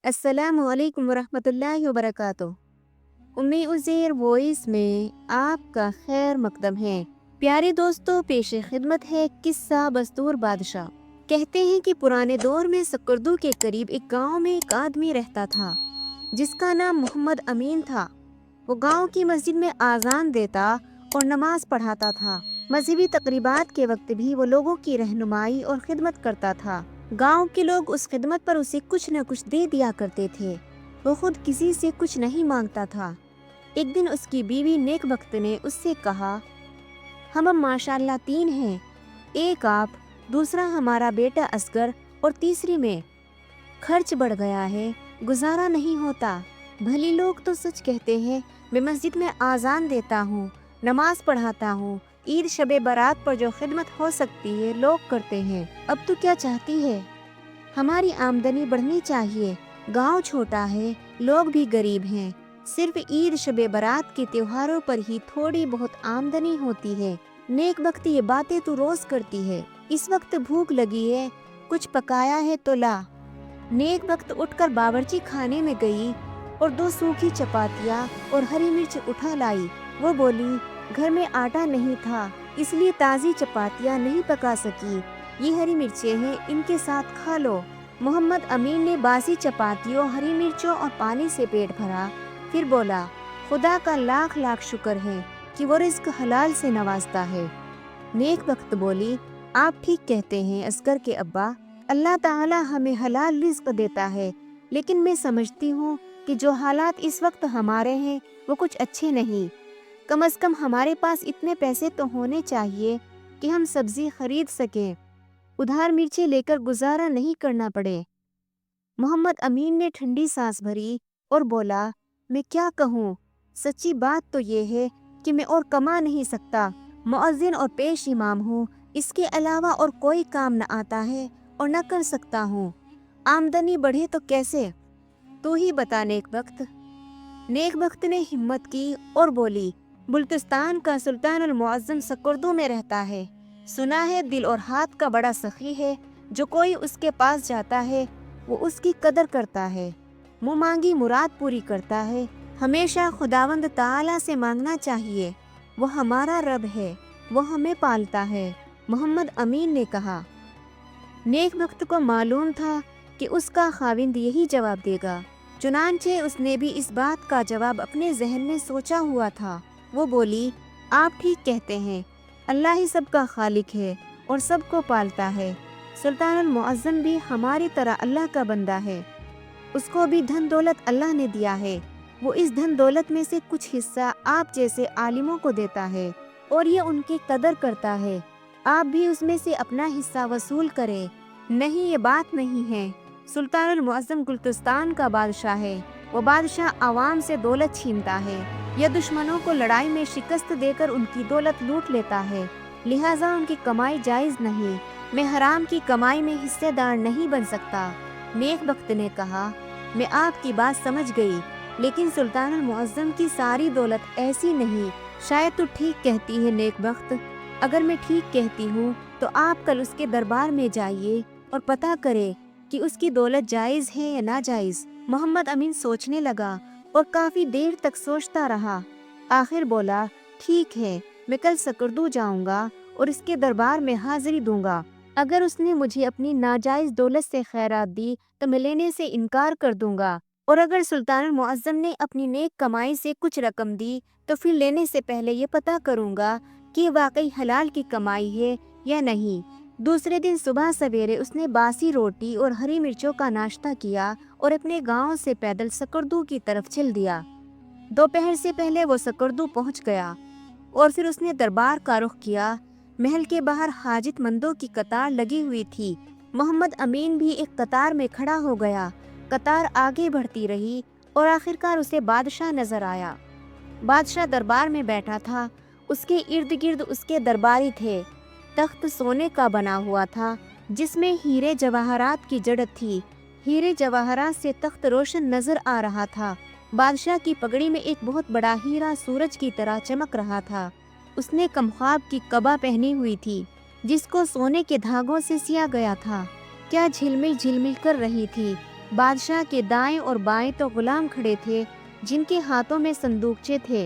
अस्सलामु अलैकुम वरहमतुल्लाहि वबरकातुहू। उम्मी उज़ैर वॉइस में आपका खैर मकदम है। प्यारे दोस्तों, पेश खिदमत है किस्सा बस्तूर बादशाह। कहते हैं कि पुराने दौर में सकरदू के करीब एक गांव में एक आदमी रहता था जिसका नाम मोहम्मद अमीन था। वो गांव की मस्जिद में आज़ान देता और नमाज पढ़ाता था। मजहबी तकरीबात के वक्त भी वो लोगों की रहनुमाई और खिदमत करता था। गांव के लोग उस खिदमत पर उसे कुछ न कुछ दे दिया करते थे। वो खुद किसी से कुछ नहीं मांगता था। एक दिन उसकी बीवी नेकबख्त ने उससे कहा, हम अब माशाल्लाह 3 हैं, एक आप, दूसरा हमारा बेटा असगर और तीसरी में। खर्च बढ़ गया है, गुजारा नहीं होता। भली लोग तो सच कहते हैं, मैं मस्जिद में आज़ान देता हूँ, नमाज पढ़ाता हूँ, ईद शबे बारात पर जो खिदमत हो सकती है लोग करते हैं। अब तू क्या चाहती है? हमारी आमदनी बढ़नी चाहिए। गांव छोटा है, लोग भी गरीब हैं। सिर्फ ईद शबे बारात के त्योहारों पर ही थोड़ी बहुत आमदनी होती है। नेक वक्त ये बातें तू रोज करती है। इस वक्त भूख लगी है, कुछ पकाया है तो ला। नेक वक्त उठकर बावर्ची खाने में गई और 2 सूखी चपातियाँ और हरी मिर्च उठा लाई। वो बोली, घर में आटा नहीं था इसलिए ताज़ी चपातियाँ नहीं पका सकी। ये हरी मिर्चें हैं, इनके साथ खा लो। मोहम्मद अमीन ने बासी चपातियों, हरी मिर्चों और पानी से पेट भरा। फिर बोला, खुदा का लाख लाख शुक्र है कि वो रिज्क हलाल से नवाजता है। नेक वक्त बोली, आप ठीक कहते हैं असगर के अब्बा, अल्लाह ताला हमें हलाल रिज्क देता है, लेकिन मैं समझती हूँ कि जो हालात इस वक्त हमारे हैं वो कुछ अच्छे नहीं। कम से कम हमारे पास इतने पैसे तो होने चाहिए कि हम सब्जी खरीद सकें, उधार मिर्ची लेकर गुजारा नहीं करना पड़े। मोहम्मद अमीन ने ठंडी सांस भरी और बोला, मैं क्या कहूँ, सच्ची बात तो ये है कि मैं और कमा नहीं सकता। मुअज्जिन और पेश इमाम हूँ, इसके अलावा और कोई काम न आता है और न कर सकता हूँ। आमदनी बढ़े तो कैसे, तू ही बता नेक वक्त। नेक वक्त ने हिम्मत की और बोली, बुल्तिस्तान का सुल्तान अल मुअज्जम सकरदू में रहता है। सुना है दिल और हाथ का बड़ा सखी है। जो कोई उसके पास जाता है वो उसकी कदर करता है, मुँह मांगी मुराद पूरी करता है। हमेशा खुदावंद ताला से मांगना चाहिए, वो हमारा रब है, वो हमें पालता है। मोहम्मद अमीन ने कहा। नेक वक्त को मालूम था कि उसका खाविंद यही जवाब देगा, चुनांचे उसने भी इस बात का जवाब अपने जहन में सोचा हुआ था। वो बोली, आप ठीक कहते हैं, अल्लाह ही सबका खालिक है और सबको पालता है। सुल्तान अल मुअज्जम भी हमारी तरह अल्लाह का बंदा है, उसको भी धन दौलत अल्लाह ने दिया है। वो इस धन दौलत में से कुछ हिस्सा आप जैसे आलिमों को देता है और ये उनकी कदर करता है। आप भी उसमें से अपना हिस्सा वसूल करें। नहीं, ये बात नहीं है। सुल्तान अल मुअज्जम गुल्तिस्तान का बादशाह है। वो बादशाह आवाम से दौलत छीनता है या दुश्मनों को लड़ाई में शिकस्त देकर उनकी दौलत लूट लेता है, लिहाजा उनकी कमाई जायज़ नहीं। मैं हराम की कमाई में हिस्सेदार नहीं बन सकता। नेक वक्त ने कहा, मैं आपकी बात समझ गई, लेकिन सुल्तान अल मुअज्जम की सारी दौलत ऐसी नहीं। शायद तू ठीक कहती है नेक वक्त। अगर मैं ठीक कहती हूँ तो आप कल उसके दरबार में जाइए और पता करें कि उसकी दौलत जायज़ है या नाजायज़। मोहम्मद अमीन सोचने लगा और काफ़ी देर तक सोचता रहा। आखिर बोला, ठीक है, मैं कल सकरदू जाऊंगा और इसके दरबार में हाजिरी दूंगा। अगर उसने मुझे अपनी नाजायज़ दौलत से खैरात दी तो मैं लेने से इनकार कर दूंगा, और अगर सुल्तान मुअज्जम ने अपनी नेक कमाई से कुछ रकम दी तो फिर लेने से पहले ये पता करूंगा कि वाकई हलाल की कमाई है या नहीं। दूसरे दिन सुबह सवेरे उसने बासी रोटी और हरी मिर्चों का नाश्ता किया और अपने गांव से पैदल सकरदू की तरफ चल दिया। दोपहर से पहले वो सकरदू पहुंच गया और फिर उसने दरबार का रुख किया। महल के बाहर हाजितमंदों की कतार लगी हुई थी। मोहम्मद अमीन भी एक कतार में खड़ा हो गया। कतार आगे बढ़ती रही और आखिरकार उसे बादशाह नजर आया। बादशाह दरबार में बैठा था, उसके इर्द गिर्द उसके दरबारी थे। तख्त सोने का बना हुआ था जिसमें हीरे जवाहरात की जड़त थी। हीरे जवाहरात से तख्त रोशन नजर आ रहा था। बादशाह की पगड़ी में एक बहुत बड़ा हीरा सूरज की तरह चमक रहा था। उसने कमख्वाब की कबा पहनी हुई थी जिसको सोने के धागों से सिया गया था। क्या झिलमिल झिलमिल कर रही थी। बादशाह के दाएं और बाएं तो गुलाम खड़े थे जिनके हाथों में संदूकचे थे।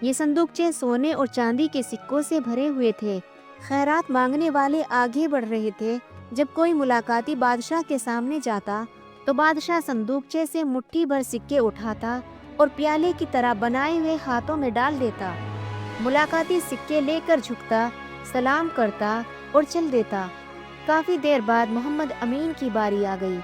ये संदूकचे सोने और चांदी के सिक्कों से भरे हुए थे। खैरात मांगने वाले आगे बढ़ रहे थे। जब कोई मुलाकाती बादशाह के सामने जाता तो बादशाह संदूकचे से मुट्ठी भर सिक्के उठाता और प्याले की तरह बनाए हुए हाथों में डाल देता। मुलाकाती सिक्के लेकर झुकता, सलाम करता और चल देता। काफी देर बाद मोहम्मद अमीन की बारी आ गई।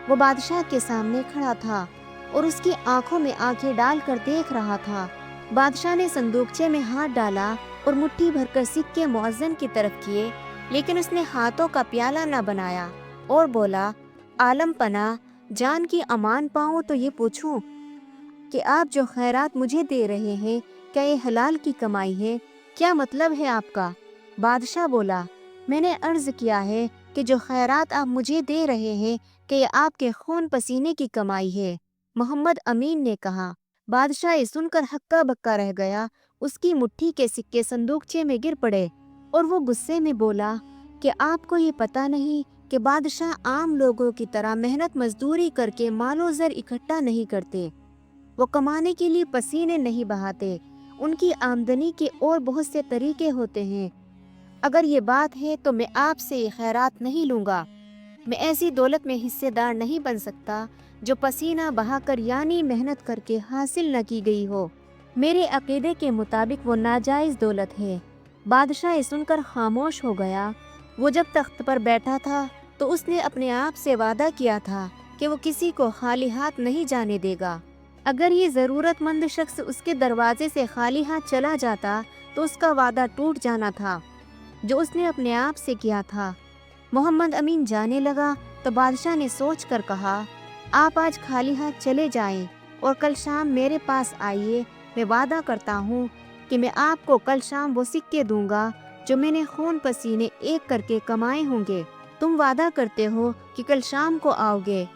वो बादशाह के सामने खड़ा था और उसकी आंखों में आंखें डालकर देख रहा था। बादशाह ने संदूकचे में हाथ डाला और मुट्ठी भरकर सिक्के मुअज्जन की तरफ किए, लेकिन उसने हाथों का प्याला न बनाया और बोला, आलम पना, जान की अमान पाऊं तो ये पूछूं कि आप जो खैरात मुझे दे रहे हैं, क्या ये हलाल की कमाई है? क्या मतलब है आपका? बादशाह बोला, मैंने अर्ज किया है कि जो खैरात आप मुझे दे रहे हैं कि ये आपके खून पसीने की कमाई है। मोहम्मद अमीन ने कहा। बादशाह ये सुनकर हक्का बक्का रह गया। उसकी मुट्ठी के सिक्के संदूकचे में गिर पड़े और वो गुस्से में बोला कि आपको ये पता नहीं कि बादशाह आम लोगों की तरह मेहनत मजदूरी करके मालो ज़र इकट्ठा नहीं करते। वो कमाने के लिए पसीने नहीं बहाते। उनकी आमदनी के और बहुत से तरीके होते हैं। अगर ये बात है तो मैं आपसे ये खैरात नहीं लूँगा। मैं ऐसी दौलत में हिस्सेदार नहीं बन सकता जो पसीना बहाकर यानी मेहनत करके हासिल न की गई हो। मेरे अकीदे के मुताबिक वो नाजायज़ दौलत है। बादशाह ये सुनकर खामोश हो गया। वो जब तख्त पर बैठा था तो उसने अपने आप से वादा किया था कि वो किसी को खाली हाथ नहीं जाने देगा। अगर ये ज़रूरतमंद शख्स उसके दरवाजे से खाली हाथ चला जाता तो उसका वादा टूट जाना था जो उसने अपने आप से किया था। मोहम्मद अमीन जाने लगा तो बादशाह ने सोच कर कहा, आप आज खाली हाथ चले जाएं और कल शाम मेरे पास आइए। मैं वादा करता हूँ कि मैं आपको कल शाम वो सिक्के दूंगा जो मैंने खून पसीने एक करके कमाए होंगे। तुम वादा करते हो कि कल शाम को आओगे?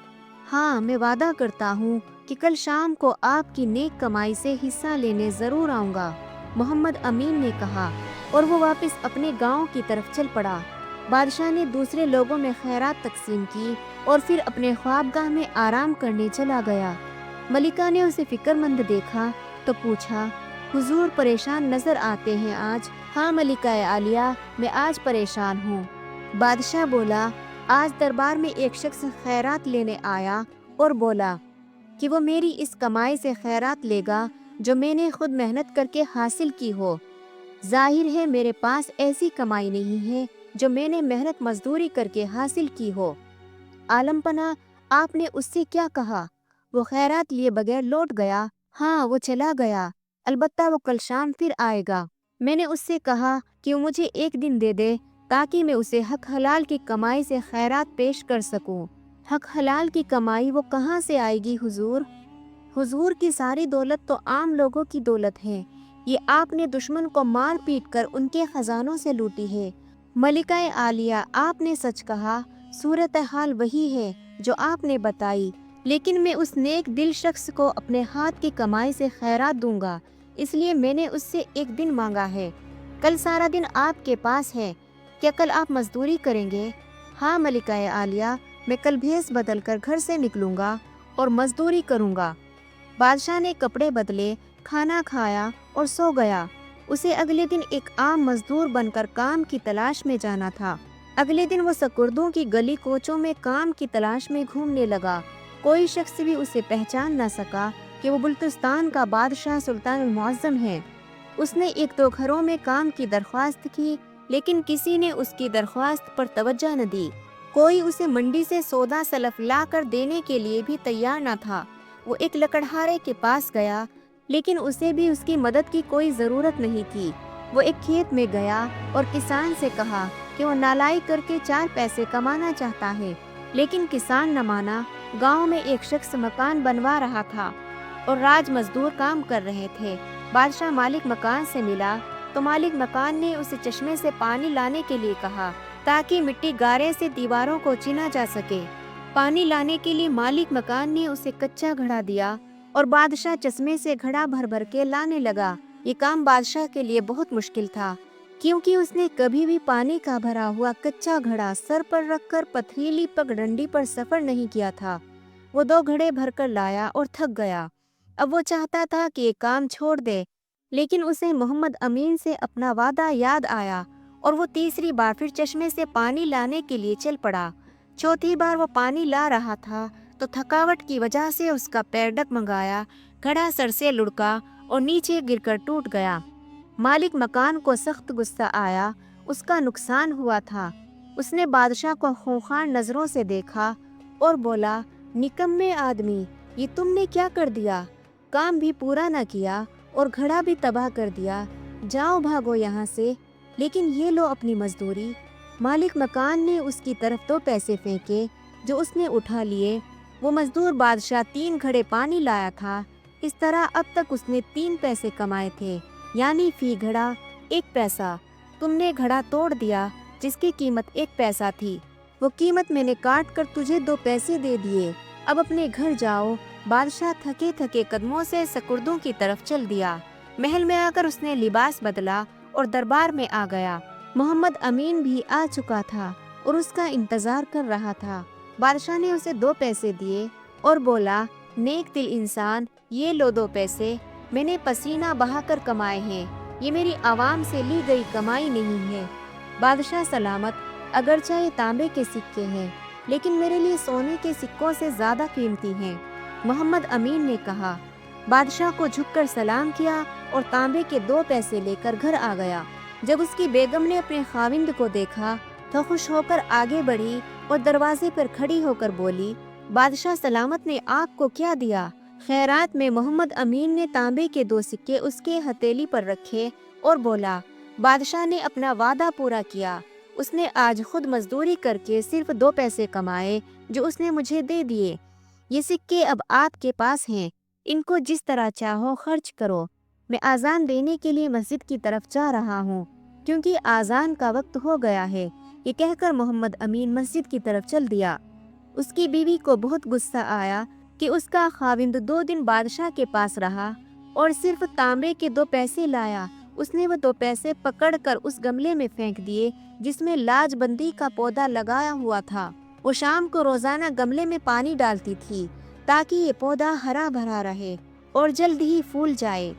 हाँ, मैं वादा करता हूँ कि कल शाम को आपकी नेक कमाई से हिस्सा लेने ज़रूर आऊँगा, मोहम्मद अमीन ने कहा और वो वापस अपने गांव की तरफ चल पड़ा। बादशाह ने दूसरे लोगों में खैरात तकसीम की और फिर अपने ख्वाबगाह में आराम करने चला गया। मलिका ने उसे फिक्रमंद देखा तो पूछा, हुजूर परेशान नजर आते हैं आज। हाँ मलिका आलिया, मैं आज परेशान हूँ। बादशाह बोला, आज दरबार में एक शख्स खैरात लेने आया और बोला कि वो मेरी इस कमाई से खैरात लेगा जो मैंने खुद मेहनत करके हासिल की हो। जाहिर है मेरे पास ऐसी कमाई नहीं है जो मैंने मेहनत मजदूरी करके हासिल की हो। आलमपना, आपने उससे क्या कहा? वो खैरात लिए बगैर लौट गया। हाँ, वो चला गया, अलबत्ता वो कल शाम फिर आएगा। मैंने उससे कहा कि वो मुझे एक दिन दे दे ताकि मैं उसे हक हलाल की कमाई से खैरात पेश कर सकूं। हक हलाल की कमाई वो कहाँ से आएगी हुजूर? हुजूर की सारी दौलत तो आम लोगों की दौलत है। ये आपने दुश्मन को मार पीट कर उनके खजानों से लूटी है। मलिका आलिया, आपने सच कहा। सूरत हाल वही है जो आपने बताई, लेकिन मैं उस नेक दिल शख्स को अपने हाथ की कमाई से खैरात दूंगा, इसलिए मैंने उससे एक दिन मांगा है। कल सारा दिन आपके पास है, क्या कल आप मजदूरी करेंगे? हाँ मलिका आलिया, मैं कल भेस बदल कर घर से निकलूंगा और मजदूरी करूंगा। बादशाह ने कपड़े बदले, खाना खाया और सो गया। उसे अगले दिन एक आम मजदूर बनकर काम की तलाश में जाना था। अगले दिन वो सकुर्दों की गली कोचों में काम की तलाश में घूमने लगा। कोई शख्स भी उसे पहचान न सका कि वो बुल्तिस्तान का बादशाह सुल्तान मुअज्जम है। उसने एक दो घरों में काम की दरख्वास्त की, लेकिन किसी ने उसकी दरख्वास्त पर तवज्जो न दी। कोई उसे मंडी से सौदा सलफ ला कर देने के लिए भी तैयार न था। वो एक लकड़हारे के पास गया, लेकिन उसे भी उसकी मदद की कोई ज़रूरत नहीं थी। वो एक खेत में गया और किसान से कहा कि वो नालाई करके 4 पैसे कमाना चाहता है, लेकिन किसान न माना। गांव में एक शख्स मकान बनवा रहा था और राज मजदूर काम कर रहे थे। बादशाह मालिक मकान से मिला तो मालिक मकान ने उसे चश्मे से पानी लाने के लिए कहा ताकि मिट्टी गारे से दीवारों को चिना जा सके। पानी लाने के लिए मालिक मकान ने उसे कच्चा घड़ा दिया और बादशाह चश्मे से घड़ा भर भर के लाने लगा। ये काम बादशाह के लिए बहुत मुश्किल था, क्योंकि उसने कभी भी पानी का भरा हुआ कच्चा घड़ा सर पर रखकर पथरीली पगडंडी पर सफर नहीं किया था। वो 2 घड़े भर कर लाया और थक गया। अब वो चाहता था कि ये काम छोड़ दे, लेकिन उसे मोहम्मद अमीन से अपना वादा याद आया और वो तीसरी बार फिर चश्मे से पानी लाने के लिए चल पड़ा। चौथी बार वो पानी ला रहा था तो थकावट की वजह से उसका पैर डगमगाया, घड़ा सर से लुढ़का और नीचे गिरकर टूट गया। मालिक मकान को सख्त गुस्सा आया, उसका नुकसान हुआ था। उसने बादशाह को खूंखार नजरों से देखा और बोला, निकम्मे आदमी, ये तुमने क्या कर दिया? काम भी पूरा न किया और घड़ा भी तबाह कर दिया। जाओ भागो यहाँ से। लेकिन ये लो अपनी मजदूरी। मालिक मकान ने उसकी तरफ 2 पैसे फेंके जो उसने उठा लिए। वो मजदूर बादशाह 3 घड़े पानी लाया था। इस तरह अब तक उसने 3 पैसे कमाए थे, यानी फी घड़ा 1 पैसा। तुमने घड़ा तोड़ दिया जिसकी कीमत 1 पैसा थी। वो कीमत मैंने काट कर तुझे 2 पैसे दे दिए। अब अपने घर जाओ। बादशाह थके थके कदमों से सकुर्दों की तरफ चल दिया। महल में आकर उसने लिबास बदला और दरबार में आ गया। मोहम्मद अमीन भी आ चुका था और उसका इंतजार कर रहा था। बादशाह ने उसे 2 पैसे दिए और बोला, नेक दिल इंसान, ये लो 2 पैसे, मैंने पसीना बहाकर कमाए हैं, ये मेरी आवाम से ली गई कमाई नहीं है। बादशाह सलामत, अगरचे ये तांबे के सिक्के हैं, लेकिन मेरे लिए सोने के सिक्कों से ज्यादा कीमती हैं। मोहम्मद अमीन ने कहा। बादशाह को झुककर सलाम किया और तांबे के 2 पैसे लेकर घर आ गया। जब उसकी बेगम ने अपने खाविंद को देखा तो खुश होकर आगे बढ़ी और दरवाजे पर खड़ी होकर बोली, बादशाह सलामत ने आपको क्या दिया? खैरात में मोहम्मद अमीन ने तांबे के 2 सिक्के उसके हथेली पर रखे और बोला, बादशाह ने अपना वादा पूरा किया। उसने आज खुद मजदूरी करके सिर्फ 2 पैसे कमाए जो उसने मुझे दे दिए। ये सिक्के अब आपके पास हैं, इनको जिस तरह चाहो खर्च करो। मैं आज़ान देने के लिए मस्जिद की तरफ जा रहा हूँ, क्योंकि आज़ान का वक्त हो गया है। ये कहकर मोहम्मद अमीन मस्जिद की तरफ चल दिया। उसकी बीवी को बहुत गुस्सा आया कि उसका खाविंद 2 दिन बादशाह के पास रहा और सिर्फ तांबे के 2 पैसे लाया। उसने वो 2 पैसे पकड़कर उस गमले में फेंक दिए जिसमें लाजबंदी का पौधा लगाया हुआ था। वो शाम को रोजाना गमले में पानी डालती थी ताकि ये पौधा हरा भरा रहे और जल्द ही फूल जाए।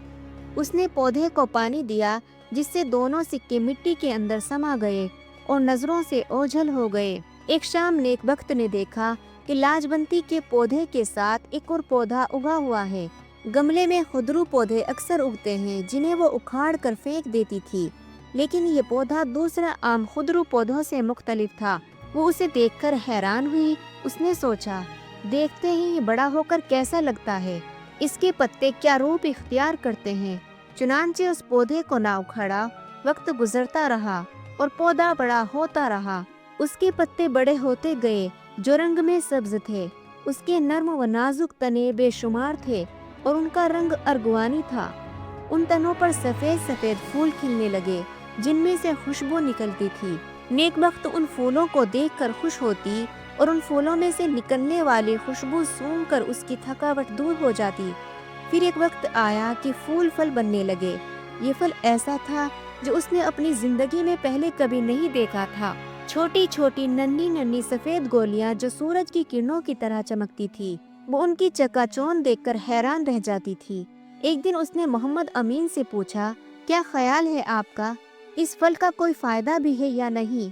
उसने पौधे को पानी दिया जिससे दोनों सिक्के मिट्टी के अंदर समा गए और नजरों से ओझल हो गए। एक शाम नेक वक्त ने देखा कि लाजबंती के पौधे के साथ एक और पौधा उगा हुआ है। गमले में खुदरू पौधे अक्सर उगते हैं जिन्हें वो उखाड़ कर फेंक देती थी, लेकिन ये पौधा दूसरा आम खुदरू पौधों से मुख्तलिफ था। वो उसे देखकर हैरान हुई। उसने सोचा, देखते ही ये बड़ा होकर कैसा लगता है, इसके पत्ते क्या रूप इख्तियार करते हैं। चुनांचे उस पौधे को ना उखाड़ा। वक्त गुजरता रहा और पौधा बड़ा होता रहा। उसके पत्ते बड़े होते गए जो रंग में सब्ज थे। उसके नर्म व नाजुक तने बेशुमार थे और उनका रंग अर्गवानी था। उन तनों पर सफेद सफेद फूल खिलने लगे जिनमें से खुशबू निकलती थी। नेक वक्त उन फूलों को देखकर खुश होती और उन फूलों में से निकलने वाली खुशबू सूंघकर उसकी थकावट दूर हो जाती। फिर एक वक्त आया कि फूल फल बनने लगे। ये फल ऐसा था जो उसने अपनी जिंदगी में पहले कभी नहीं देखा था। छोटी छोटी नन्ही नन्ही सफेद गोलियां जो सूरज की किरणों की तरह चमकती थी। वो उनकी चकाचौंध देखकर हैरान रह जाती थी। एक दिन उसने मोहम्मद अमीन से पूछा, क्या ख्याल है आपका, इस फल का कोई फायदा भी है या नहीं?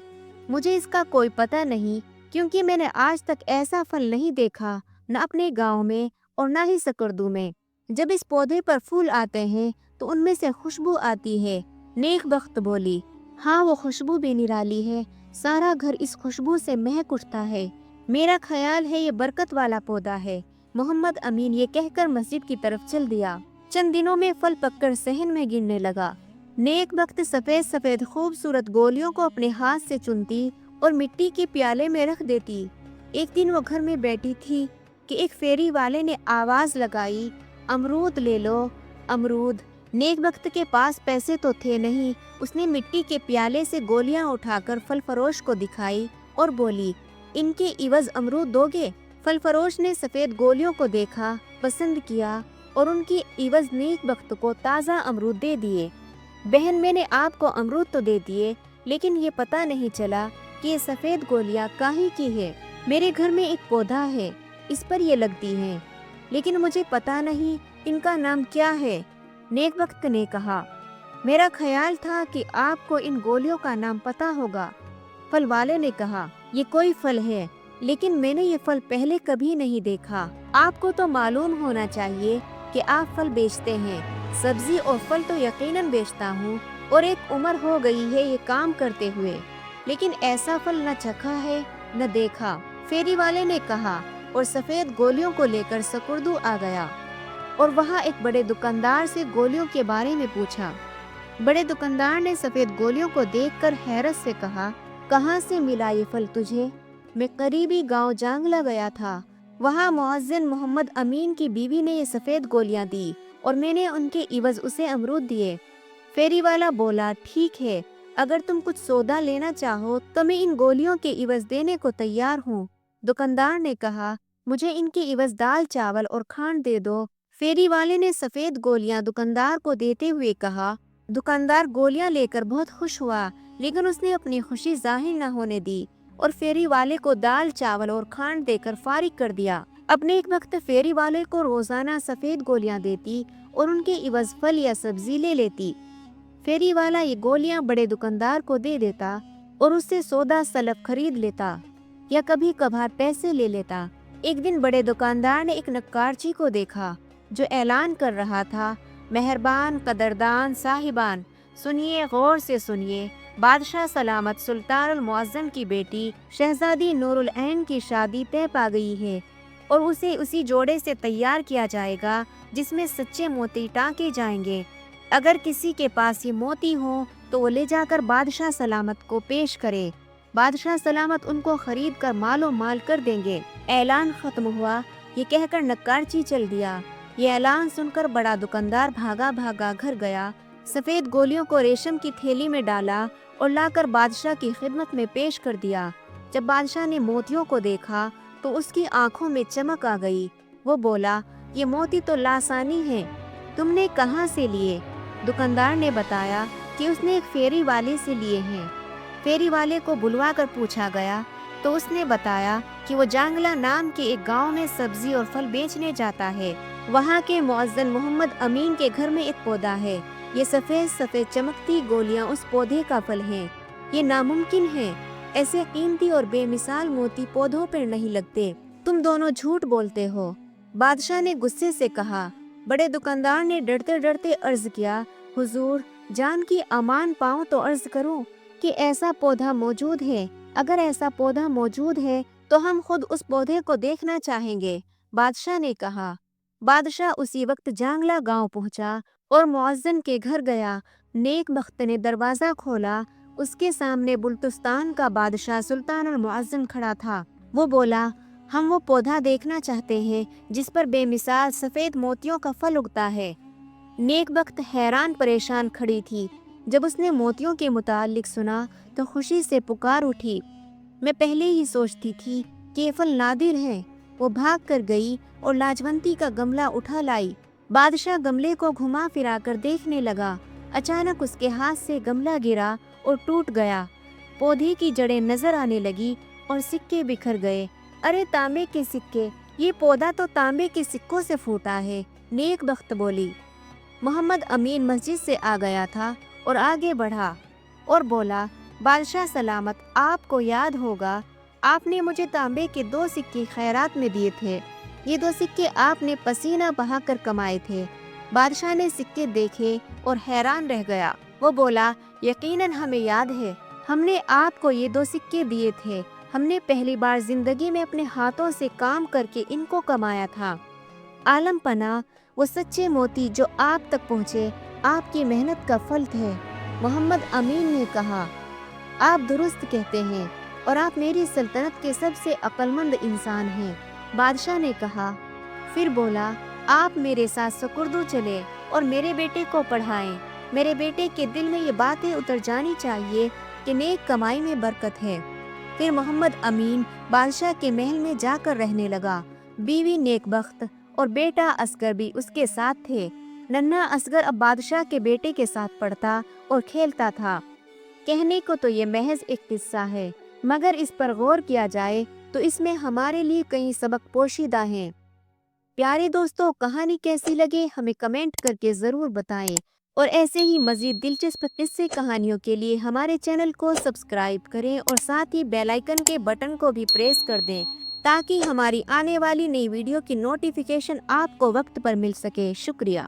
मुझे इसका कोई पता नहीं, क्योंकि मैंने आज तक ऐसा फल नहीं देखा, न अपने गांव में और न ही सकरदू में। जब इस पौधे पर फूल आते हैं तो उनमें से खुशबू आती है। नेक बख्त बोली, हाँ वो खुशबू भी निराली है, सारा घर इस खुशबू से महक उठता है। मेरा ख्याल है ये बरकत वाला पौधा है। मोहम्मद अमीन ये कहकर मस्जिद की तरफ चल दिया। चंद दिनों में फल पककर सहन में गिरने लगा। नेक बख्त सफेद सफेद खूबसूरत गोलियों को अपने हाथ से चुनती और मिट्टी के प्याले में रख देती। एक दिन वो घर में बैठी थी कि एक फेरी वाले ने आवाज लगाई, अमरूद ले लो, अमरूद। नेक वक्त के पास पैसे तो थे नहीं। उसने मिट्टी के प्याले से गोलियां उठाकर फल फरोश को दिखाई और बोली, इनके इवज अमरूद दोगे? फल फरोश ने सफेद गोलियों को देखा, पसंद किया और उनकी इवज नेक वक्त को ताज़ा अमरूद दे दिए। बहन, मैंने आपको अमरूद तो दे दिए, लेकिन ये पता नहीं चला कि ये सफेद गोलियां काहे की है। मेरे घर में एक पौधा है इस पर ये लगती हैं, लेकिन मुझे पता नहीं इनका नाम क्या है। नेक वक्त ने कहा, मेरा ख्याल था कि आपको इन गोलियों का नाम पता होगा। फल वाले ने कहा, ये कोई फल है, लेकिन मैंने ये फल पहले कभी नहीं देखा। आपको तो मालूम होना चाहिए कि आप फल बेचते हैं। सब्जी और फल तो यकीनन बेचता हूँ, और एक उम्र हो गई है ये काम करते हुए, लेकिन ऐसा फल न चखा है न देखा। फेरी वाले ने कहा, और सफेद गोलियों को लेकर सकुर्दू आ गया और वहाँ एक बड़े दुकानदार से गोलियों के बारे में पूछा। बड़े दुकानदार ने सफेद गोलियों को देखकर हैरत से कहा, कहाँ से मिला ये फल तुझे? मैं करीबी गांव जांगला गया था, वहाँ मुअज्जिन मोहम्मद अमीन की बीवी ने ये सफेद गोलियां दी और मैंने उनके इवज उसे अमरूद दिए। फेरी वाला बोला, ठीक है, अगर तुम कुछ सौदा लेना चाहो तो मैं इन गोलियों के इवज देने को तैयार हूँ। दुकानदार ने कहा, मुझे इनके इवज दाल चावल और खांड दे दो। फेरी वाले ने सफेद गोलियां दुकानदार को देते हुए कहा। दुकानदार गोलियां लेकर बहुत खुश हुआ, लेकिन उसने अपनी खुशी जाहिर न होने दी और फेरी वाले को दाल चावल और खांड देकर फारिग कर दिया। अपने एक वक्त फेरी वाले को रोजाना सफेद गोलियां देती और उनके इवज फल या सब्जी ले लेती। फेरी वाला ये गोलियां बड़े दुकानदार को दे देता और उससे सौदा सलफ खरीद लेता या कभी कभार पैसे ले लेता। एक दिन बड़े दुकानदार ने एक नक्कारची को देखा जो ऐलान कर रहा था, मेहरबान कदरदान साहिबान, सुनिए, गौर से सुनिए, बादशाह सलामत सुल्तानुल मुअज्जम की बेटी शहजादी नूरुल ऐन की शादी तय पा गई है और उसे उसी जोड़े से तैयार किया जाएगा जिसमें सच्चे मोती टाँके जाएंगे। अगर किसी के पास ये मोती हो तो वो ले जाकर बादशाह सलामत को पेश करे। बादशाह सलामत उनको खरीद कर मालो माल कर देंगे। ऐलान खत्म हुआ, ये कहकर नक्कारची चल दिया। ये ऐलान सुनकर बड़ा दुकानदार भागा भागा घर गया, सफेद गोलियों को रेशम की थैली में डाला और लाकर बादशाह की खिदमत में पेश कर दिया। जब बादशाह ने मोतियों को देखा तो उसकी आंखों में चमक आ गई। वो बोला, ये मोती तो लासानी है, तुमने कहाँ से लिए? दुकानदार ने बताया कि उसने एक फेरी वाले से लिए हैं। फेरी वाले को बुलवा कर पूछा गया तो उसने बताया कि वो जांगला नाम के एक गांव में सब्जी और फल बेचने जाता है। वहाँ के मुअज्जिन मोहम्मद अमीन के घर में एक पौधा है। ये सफ़ेद सफ़ेद चमकती गोलियाँ उस पौधे का फल हैं। ये नामुमकिन है, ऐसे कीमती और बेमिसाल मोती पौधों पर नहीं लगते। तुम दोनों झूठ बोलते हो। बादशाह ने गुस्से से कहा। बड़े दुकानदार ने डरते डरते अर्ज किया, हुजूर, जान की अमान पाऊँ तो अर्ज करूं कि ऐसा पौधा मौजूद है। अगर ऐसा पौधा मौजूद है तो हम खुद उस पौधे को देखना चाहेंगे। बादशाह ने कहा। बादशाह उसी वक्त जांगला गांव पहुंचा और मुअज्जिन के घर गया। नेक बख्त ने दरवाज़ा खोला। उसके सामने बुल्तुस्तान का बादशाह सुल्तानुल मुअज्जिम खड़ा था। वो बोला, हम वो पौधा देखना चाहते हैं जिस पर बेमिसाल सफ़ेद मोतियों का फल उगता है। नेक बख्त हैरान परेशान खड़ी थी। जब उसने मोतियों के मुतालिक सुना तो खुशी से पुकार उठी, मैं पहले ही सोचती थी कि ये फल नादिर है। वो भाग कर गई और लाजवंती का गमला उठा लाई। बादशाह गमले को घुमा फिरा कर देखने लगा। अचानक उसके हाथ से गमला गिरा और टूट गया। पौधे की जड़ें नजर आने लगी और सिक्के बिखर गए। अरे तांबे के सिक्के, ये पौधा तो तांबे के सिक्कों से फूटा है। नेक बख्त बोली। मोहम्मद अमीन मस्जिद से आ गया था और आगे बढ़ा और बोला, बादशाह सलामत, आपको याद होगा आपने मुझे तांबे के 2 सिक्के खैरात में दिए थे। ये 2 सिक्के आपने पसीना बहाकर कमाए थे। बादशाह ने सिक्के देखे और हैरान रह गया। वो बोला, यकीनन हमें याद है, हमने आपको ये 2 सिक्के दिए थे। हमने पहली बार जिंदगी में अपने हाथों से काम करके इनको कमाया था। आलम पना, वो सच्चे मोती जो आप तक पहुँचे आपकी मेहनत का फल थे। मोहम्मद अमीन ने कहा, आप दुरुस्त कहते हैं और आप मेरी सल्तनत के सबसे अक्लमंद इंसान हैं। बादशाह ने कहा, फिर बोला, आप मेरे साथ सकुर्दू चले और मेरे बेटे को पढ़ाएं। मेरे बेटे के दिल में ये बातें उतर जानी चाहिए कि नेक कमाई में बरकत है। फिर मोहम्मद अमीन बादशाह के महल में जाकर रहने लगा। बीवी नेकबख्त और बेटा असगर भी उसके साथ थे। नन्हा असगर अब बादशाह के बेटे के साथ पढ़ता और खेलता था। कहने को तो ये महज एक किस्सा है, मगर इस पर गौर किया जाए تو اس میں ہمارے لیے کئی سبق پوشیدہ ہیں۔ پیارے دوستوں، کہانی کیسی لگے ہمیں کمنٹ کر کے ضرور بتائیں، اور ایسے ہی مزید دلچسپ قصے کہانیوں کے لیے ہمارے چینل کو سبسکرائب کریں اور ساتھ ہی بیل آئیکن کے بٹن کو بھی پریس کر دیں تاکہ ہماری آنے والی نئی ویڈیو کی نوٹیفیکیشن آپ کو وقت پر مل سکے۔ شکریہ۔